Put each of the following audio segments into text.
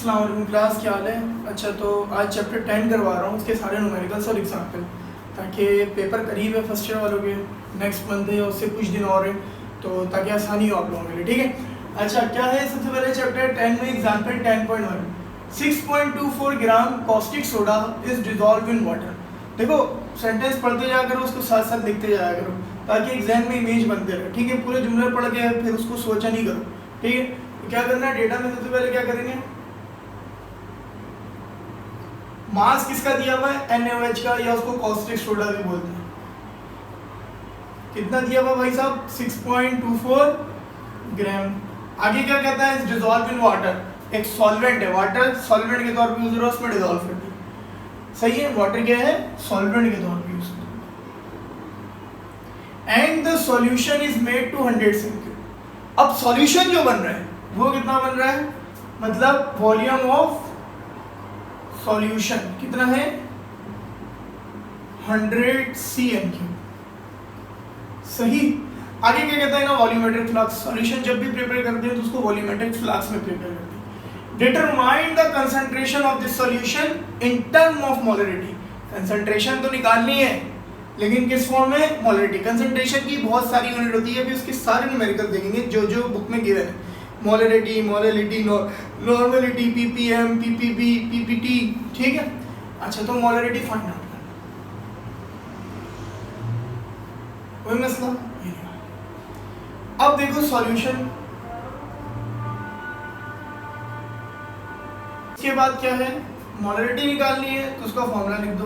अस्सलाम वालेकुम क्लास, क्या हाल है? अच्छा, तो आज चैप्टर 10 करवा रहा हूँ, उसके सारे न्यूमेरिकल्स और एग्जाम्पल, ताकि पेपर करीब है फर्स्ट ईयर वालों के, नेक्स्ट मंथ है, उससे कुछ दिन और है, तो ताकि आसानी हो आप लोगों के लिए। ठीक है, अच्छा क्या है सबसे पहले चैप्टर 10 में example 10.1 6.24 gram caustic soda is dissolve in water. देखो सेंटेंस पढ़ते जाया करो, उसको साथ साथ लिखते जाया करो ताकि एग्जाम में इमेज बनते रहे। ठीक है, पूरे जुमले पढ़ के फिर उसको सोचा नहीं करो। ठीक है, तो क्या करना है, डेटा में सबसे पहले क्या करेंगे, मास किसका दिया हुआ है, NaOH का, या उसको कॉस्टिक सोडा भी बोलते हैं। कितना दिया हुआ भाई साहब, 6.24 ग्राम। आगे क्या कहता है, डिसॉल्व इन वाटर, एक सॉल्वेंट है, वाटर सॉल्वेंट के तौर पे यूज हो रहा है, उसमें डिसॉल्व कर दिया। सही है, वाटर क्या है, सॉल्वेंट के तौर पे यूज कर। And the solution is made to 100 cm। अब सॉल्यूशन जो बन रहा है वो कितना बन रहा है, मतलब वॉल्यूम ऑफ सॉल्यूशन कितना है, 100 cm3। सही। आगे क्या कहता है ना, वॉल्यूमेट्रिक फ्लक्स। सॉल्यूशन जब भी प्रिपेयर करते हैं तो उसको वॉल्यूमेट्रिक फ्लक्स में प्रिपेयर करते हैं। Determine the concentration of this solution in term of molarity. Concentration तो निकालनी है, लेकिन किस फॉर्म में, मोलरिटी। कंसंट्रेशन की बहुत सारी यूनिट होती है, अभी उसके सारे न्यूमेरिकल देखेंगे जो जो बुक में गिवन है। Molarity, molarity, normality, ppm, ppb, ppt। ठीक है, अच्छा तो मोलरिटी फाइंड आउट करना, कोई मसला। अब देखो सॉल्यूशन, इसके बाद क्या है, मोलरिटी निकालनी है, तो उसका फॉर्मूला लिख दो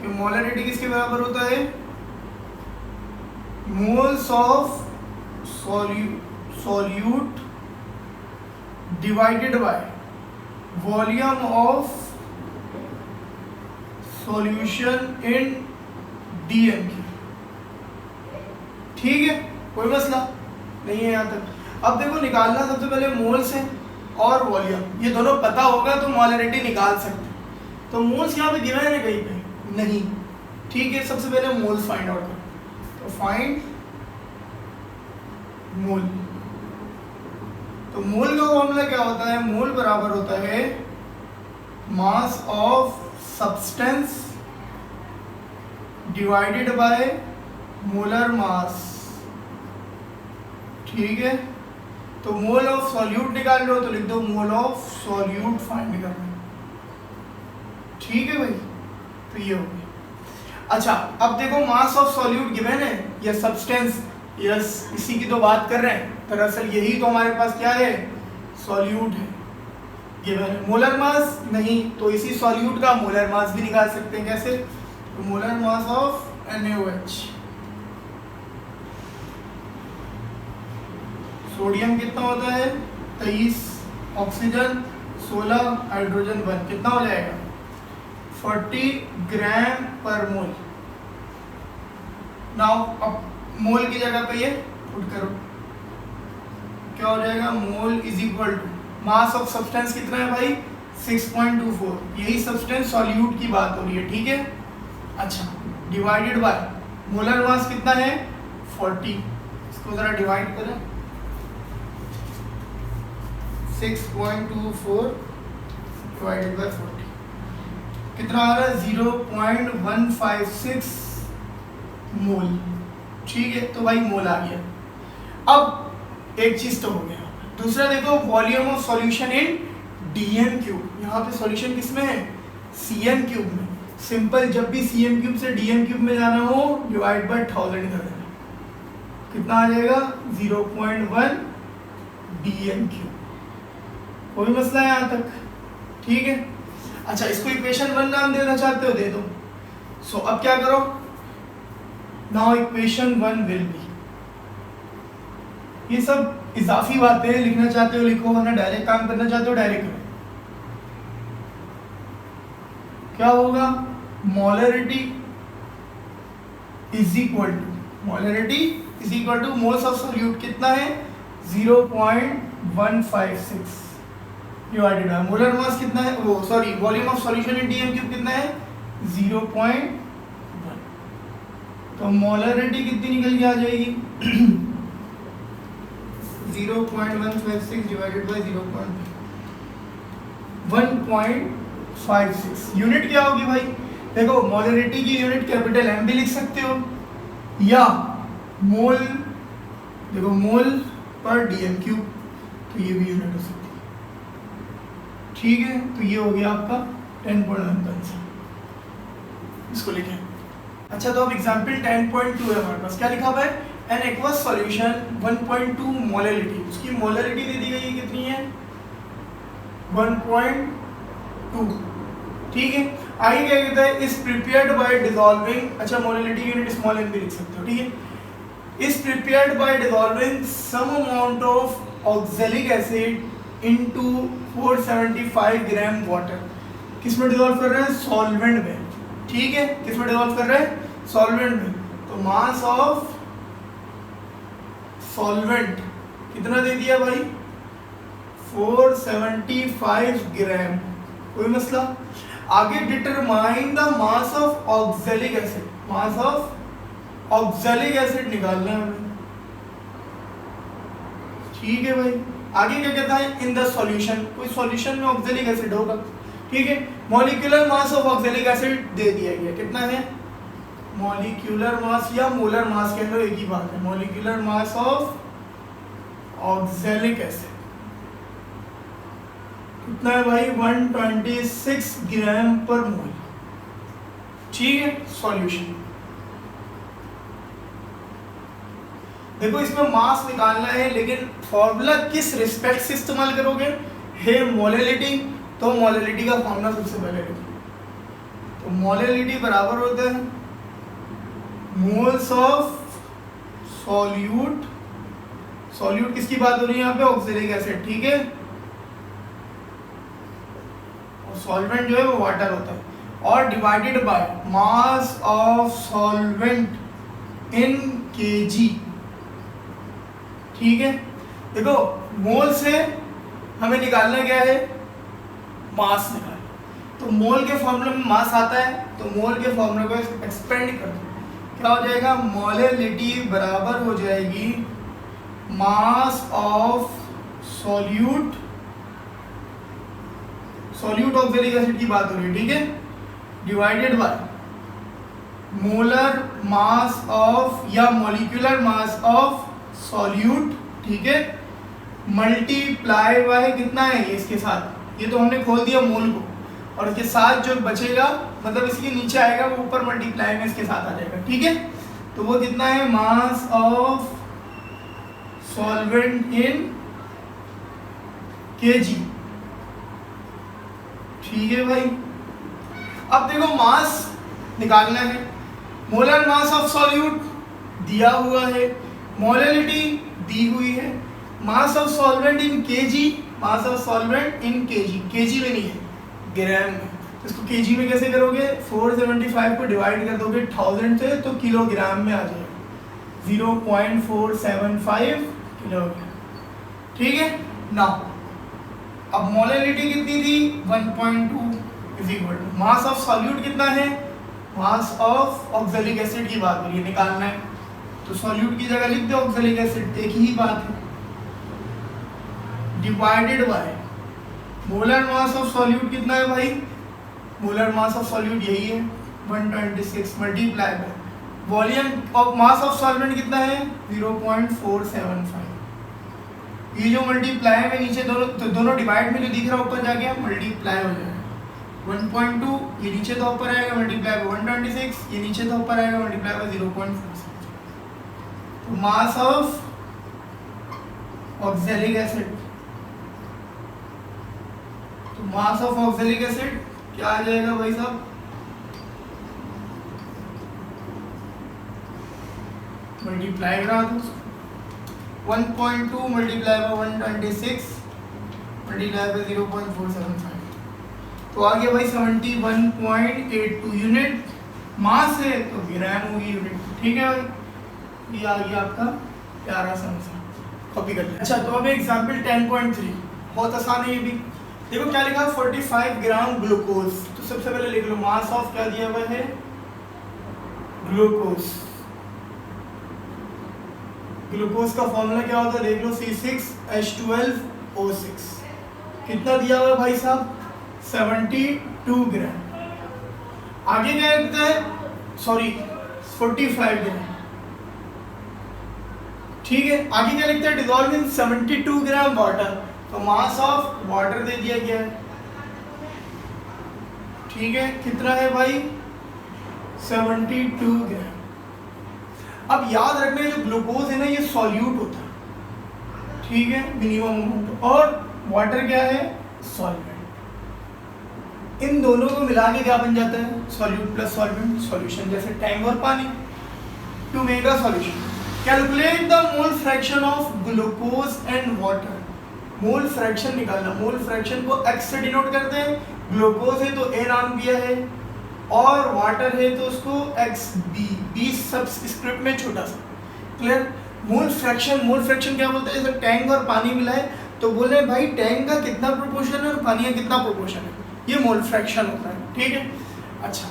कि मोलरिटी किसके बराबर होता है, moles of solute divided by volume of solution in DMQ। ठीक है, कोई मसला नहीं है यहाँ तक। अब देखो निकालना सबसे पहले मोल्स है और वॉल्यूम, ये दोनों पता होगा तो मोलरिटी निकाल सकते हैं। तो मोल्स यहाँ पे गिवन है ना कहीं पे, नहीं। ठीक है, सबसे पहले मोल्स फाइंड आउट करो, तो फाइंड मोल। तो मोल का फॉर्मूला क्या होता है, मोल बराबर होता है मास of substance divided by molar mass. ठीक है, तो मोल ऑफ सॉल्यूट निकाल लो तो लिख दो मोल ऑफ सॉल्यूट फाइंड करना। ठीक है भाई, तो ये हो गया। अच्छा अब देखो मास ऑफ सॉल्यूट गिवन है या सब्सटेंस, यस इसी की तो बात कर रहे हैं, दरअसल यही तो हमारे पास क्या है, सॉल्यूट है, गिवन है। मोलर मास नहीं, तो इसी सॉल्यूट का मोलर मास भी निकाल सकते हैं। कैसे, तो molar mass of NaOH। Sodium कितना होता है, 23, ऑक्सीजन 16, हाइड्रोजन 1, कितना हो जाएगा, 40 ग्राम पर मोल। नाउ अब मोल की जगह पे ये पुट करो, क्या हो जाएगा, mole is equal to mass of substance कितना है भाई, 6.24। यही सब्सटेंस सॉल्यूट की बात हो रही है। ठीक है, अच्छा डिवाइडेड बाय मोलर मास कितना है, 40। इसको जरा डिवाइड करें, 6.24 डिवाइडेड बाय 40 कितना आ रहा है, 0.156 मोल। ठीक है, तो भाई मोल आ गया। अब एक चीज तो हो गया, दूसरा देखो volume of solution in DMQ। यहाँ पे सॉल्यूशन किसमें है, CM क्यूब में। सिंपल, जब भी CM क्यूब से DM क्यूब में जाना हो डिवाइड बाय 1000 कर देना, कितना आ जाएगा, 0.1 DMQ। कोई मसला है यहाँ तक, ठीक है। अच्छा इसको इक्वेशन 1 नाम देना चाहते हो, दे दो। सो अब क्या करो, नाउ इक्वेशन 1 विल बी, ये सब इजाफी बातें लिखना चाहते हो लिखो, वरना डायरेक्ट काम करना चाहते हो डायरेक्ट करो। क्या होगा, molarity is equal two moles of solute कितना है, 0.156 डिवाइडेड बाय मोलर मास कितना है, वो sorry volume of solution in DMQ कितना है, 0.1। तो मोलरिटी कितनी निकल के आ जाएगी 0.156 डिवाइडेड बाय 0.1। 1.56। यूनिट क्या होगी भाई? देखो मोलरिटी की यूनिट कैपिटल एम भी लिख सकते हो, या मोल, देखो मोल पर डीएम क्यूब, तो ये भी यूनिट हो सकती है। ठीक है, तो ये हो गया आपका 10.1 का आंसर, इसको लिखें। अच्छा, तो अब एग्जाम्पल 10.2 है हमारे पास। क्या लिखा हुआ है? एन एक्वस सॉल्यूशन 1.2 मोलरिटी, उसकी मोलरिटी दे दी गई है, कितनी है? 1.2। ठीक है, आगे क्या कहता है? इज प्रिपेयर्ड बाय डिसॉल्विंग, अच्छा मोलरिटी यूनिट स्मॉल एम भी लिख सकते हो। ठीक है, is prepared by dissolving some amount of oxalic acid into 475 gram water. किसमें डिसॉल्व कर रहे हैं? सॉल्वेंट में। ठीक है, किसमें डिसॉल्व कर रहे हैं? सॉल्वेंट में। तो मास ऑफ सॉल्वेंट कितना दे दिया भाई? 475 ग्राम। कोई मसला? आगे determine the mass of oxalic acid, mass of oxalic acid निकालना है हमें। ठीक है भाई, आगे क्या कहता है? इन द सॉल्यूशन, कोई सॉल्यूशन में ऑक्सैलिक एसिड होगा। ठीक है, molecular mass of oxalic acid दे दिया गया, कितना है? मॉलिक्यूलर मास या मोलर मास के अंदर एक ही बात है, molecular mass of oxalic acid कितना है भाई? 126 ग्राम पर मोल। ठीक है, सॉल्यूशन। देखो इसमें मास निकालना है, लेकिन फॉर्मूला किस रिस्पेक्ट से इस्तेमाल करोगे? है मोलरिटी, तो मोलरिटी का फॉर्मूला सबसे पहले लिखो। तो मोलरिटी बराबर होता है मोल्स ऑफ सॉल्यूट, सॉल्यूट किसकी बात हो रही है यहाँ पे? Oxalic acid. ठीक है, और सॉल्वेंट जो है वो वाटर होता है, और divided by mass of solvent in KG. ठीक है, देखो मोल से हमें निकालना क्या है? मास निकालना। तो मोल के फॉर्मूले में मास आता है, तो मोल के फॉर्मूले को एक्सपेंड कर दो, क्या हो जाएगा? मोलरिटी बराबर हो जाएगी मास of solute, solute oxalic acid की बात हो रही है। ठीक है, divided by molar mass of या मॉलिक्यूलर मास ऑफ सॉल्यूट। ठीक है, मल्टीप्लाई बाय कितना है ये? इसके साथ, ये तो हमने खोल दिया मोल को, और इसके साथ जो बचेगा, मतलब इसके नीचे आएगा, वो ऊपर मल्टीप्लाई में इसके साथ आ जाएगा। ठीक है, तो वो कितना है? Mass of solvent in KG. ठीक है भाई, अब देखो मास निकालना है, मोलर मास ऑफ सॉल्यूट दिया हुआ है, मोलरिटी दी हुई है, mass of solvent in KG, mass of solvent in KG, KG में नहीं है, ग्राम में। इसको केजी में कैसे करोगे? 475 को डिवाइड कर दोगे 1000 से, तो किलोग्राम में आ जाएगा, 0.475 किलोग्राम। ठीक है ना, अब मोलरिटी कितनी थी? 1.2 is equal to mass of solute कितना है? मास ऑफ ऑक्सैलिक एसिड की बात करिए, निकालना है, तो सॉल्यूट की जगह लिख दो ऑक्सैलिक एसिड, एक ही बात है, divided by molar mass of solute कितना है भाई? मोलर मास ऑफ सॉल्यूट यही है 126, multiply by volume of mass of solvent कितना है? 0.475। ये जो मल्टीप्लाई में नीचे दोनों, तो दोनों डिवाइड में जो दिख रहा है ऊपर जाके मल्टीप्लाई हो जाएगा, 1.2 ये नीचे तो ऊपर आएगा, मल्टीप्लाई बाय 126 ये नीचे तो ऊपर आएगा, मल्टीप्लाई बाय 0.475। तो मास ऑफ ऑक्सैलिक एसिड, तो मास ऑफ ऑक्सैलिक एसिड क्या आ जाएगा भाई साहब? मल्टीप्लाई करा दो, 1.2 मल्टीप्लाई बाय 126 मल्टीप्लाई बाय 0.475, तो आ गया भाई 71.82 यूनिट। मास है तो ग्राम होगी यूनिट। ठीक है भाई, ये आ गया आपका प्यारा सा आंसर, कॉपी कर लिया। अच्छा, तो अब एग्जाम्पल 10.3, बहुत आसान है ये भी। देखो क्या लिखा है? 45 ग्राम ग्लूकोज। तो सबसे पहले लिख लो मास ऑफ क्या दिया हुआ है? ग्लूकोज। ग्लूकोज का फॉर्मूला क्या होता है? देख लो, C6H12O6। कितना दिया हुआ है भाई साहब? 72 ग्राम। आगे क्या लिखता है, सॉरी 45 ग्राम, ठीक है। आगे क्या लिखता है, डिजॉल्व इन 72 ग्राम वाटर, तो मास ऑफ वाटर दे दिया गया है, ठीक है। कितना है भाई, 72 ग्राम। अब याद रखना है जो ग्लूकोज है ना ये सॉल्यूट होता है, ठीक है, मिनिमम अमाउंट, और वाटर क्या है, सॉल्वेंट। इन दोनों को मिला के क्या बन जाता है, सॉल्यूट प्लस सॉल्वेंट, सॉल्यूशन, जैसे टैंक और पानी। To make a solution calculate the mole fraction of glucose and water. Mole fraction निकालना, मोल फ्रैक्शन को x से डिनोट करते हैं, ग्लूकोज है तो a नाम दिया है, और वाटर है तो उसको XB, B सबस्क्रिप्ट में छोटा सा, क्लियर। मोल फ्रैक्शन क्या बोलते हैं, जैसे टैंक और पानी मिला है तो बोल रहे हैं भाई टैंक का कितना प्रोपोर्शन है और पानी का कितना प्रोपोर्शन है, ये मोल फ्रैक्शन होता है, ठीक है। अच्छा,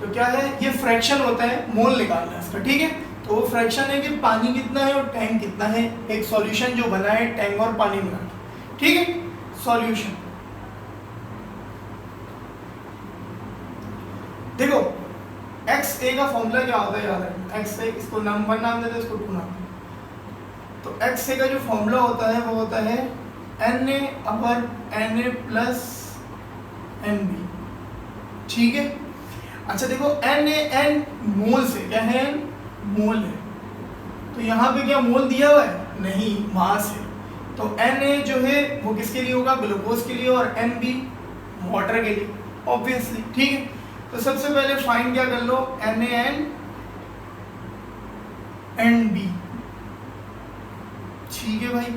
तो क्या है, ये फ्रैक्शन होता है, मोल निकालना है इसका, ठीक है। तो वो फ्रैक्शन है कि पानी कितना है और टैंक कितना है, एक सॉल्यूशन जो बना है टैंक और पानी मिला के, ठीक है। सॉल्यूशन देखो, XA का फॉर्मूला क्या होता है, याद है, XA, इसको नंबर नाम देते हैं, इसको 2 नाम देते हैं। तो XA का जो फॉर्मूला होता है वो होता है Na अपर Na प्लस Nb, ठीक है। अच्छा देखो, NaN मोल से, क्या है, मोल है, तो यहाँ पे क्या मोल दिया हुआ है, नहीं, मास है। तो Na जो है वो किसके लिए होगा, ग्लूकोज के लिए, और Nb वाटर के लिए, ऑब्वियसली, ठीक है। तो सबसे पहले फाइंड क्या कर लो, NaN Nb, ठीक है भाई।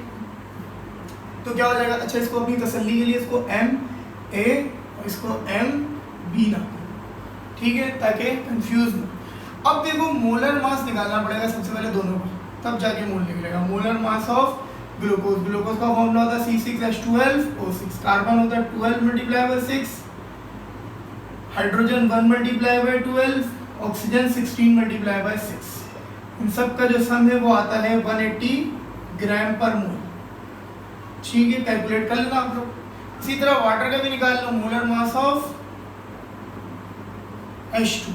तो क्या हो जाएगा, अच्छा इसको अपनी तसल्ली के लिए इसको Ma और इसको Mb ना, ठीक है, ताकि कंफ्यूज ना। अब देखो मोलर मास निकालना पड़ेगा सबसे पहले दोनों का, तब जाके मोल निकलेगा। Molar mass of glucose, glucose का फॉर्मूला होता है C6H12O6, कार्बन होता है 12 multiply by 6, hydrogen 1 multiply by 12, oxygen 16 multiply by 6, इन सब का जो सम है वो आता है 180 ग्राम पर मोल, ठीक है। कैलकुलेट कर लेना आप लोग। इसी तरह वाटर का भी निकाल लो, molar mass of H2,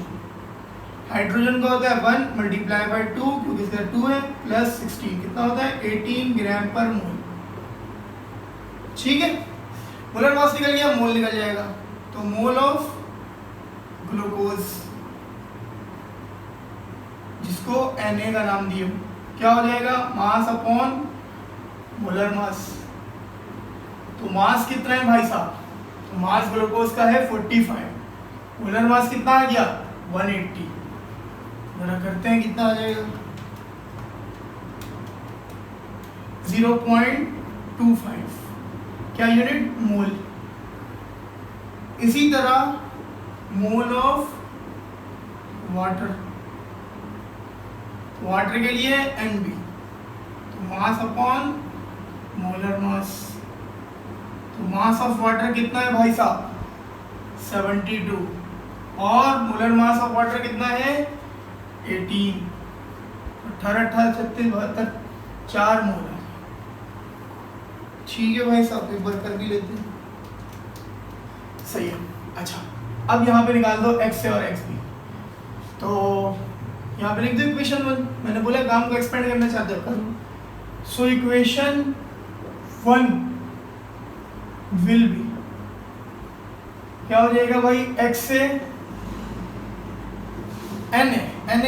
hydrogen का होता है 1 मल्टीप्लाई बाय 2, क्योंकि इसका 2 है, प्लस 16, कितना होता है 18 ग्राम पर मोल, ठीक है। मोलर मास निकल गया, मोल निकल जाएगा। तो मोल ऑफ ग्लूकोज, जिसको Na का नाम दिए, क्या हो जाएगा, मास अपॉन मोलर मास। तो मास कितना है भाई साहब, तो मास ग्लूकोज का है 45, मोलर मास कितना आ गया 180, जरा करते हैं कितना आ जाएगा, 0.25, क्या यूनिट, मोल। इसी तरह मोल ऑफ वाटर, वाटर के लिए Nb, तो मास अपॉन मोलर मास। तो मास ऑफ वाटर कितना है भाई साहब 72, और मोलर मास ऑफ वाटर कितना है 18, 18 18 36 72, 4 मोल है, ठीक है भाई साहब, एक बार कर भी लेते हैं, सही है। अच्छा, अब यहाँ पे निकाल दो x और xb। तो यहाँ पे लिख दो इक्वेशन 1, मैंने बोला काम को एक्सपेंड करना चाहते हो करो। सो इक्वेशन 1 विल बी, क्या हो जाएगा भाई, x से Na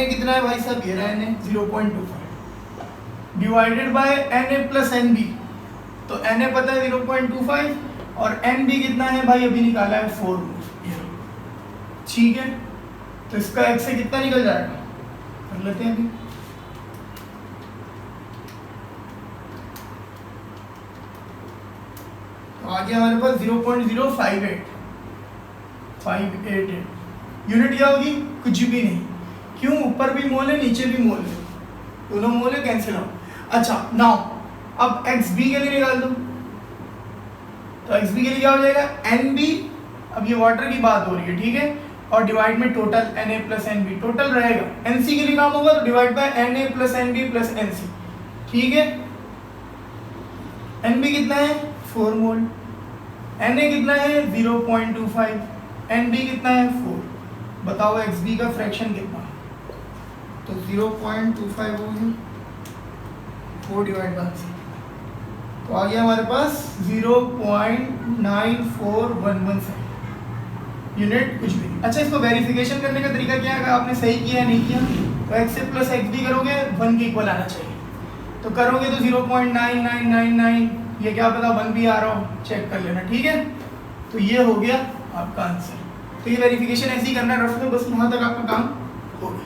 कितना है भाई साहब, ये रहा Na 0.25 divided by Na plus Nb, तो Na पता है 0.25 और Nb कितना है भाई, अभी निकाला है 4 मोल, ठीक है। तो इसका x से कितना निकल जाएगा, कर लेते हैं अभी। तो आ गया हमारे पास 0.058 यूनिट क्या होगी, कुछ भी नहीं, क्यों, ऊपर भी मोल है नीचे भी मोल है, दोनों मोल है, कैंसिल हो। अच्छा नाउ अब XB के लिए निकाल दो, तो XB के लिए क्या हो जाएगा NB, अब ये वाटर की बात हो रही है, ठीक है, और डिवाइड में total Na plus Nb, total रहेगा, NC के लिए काम होगा तो divide by Na plus Nb plus NC, ठीक है। Nb कितना है 4 मोल, एन ए कितना है 0.25, एन बी कितना है 4, बताओ एक्स बी का फ्रैक्शन कितना है? तो 0.25 हो गया 4 डिवाइड बाय 3, तो आ गया हमारे पास 0.9417 यूनिट कुछ भी नहीं। अच्छा, इसको वेरिफिकेशन करने का तरीका क्या है, अगर आपने सही किया नहीं किया तो एक्स ए प्लस एक्स बी करोगे 1 के इक्वल आना चाहिए, तो करोगे तो 0.9999, ये क्या पता 1 भी आ रहा हो, चेक कर लेना, ठीक है। तो ये हो गया आपका आंसर। तो ये वेरिफिकेशन ऐसे ही करना रफ में, बस यहाँ तक आपका काम हो गया।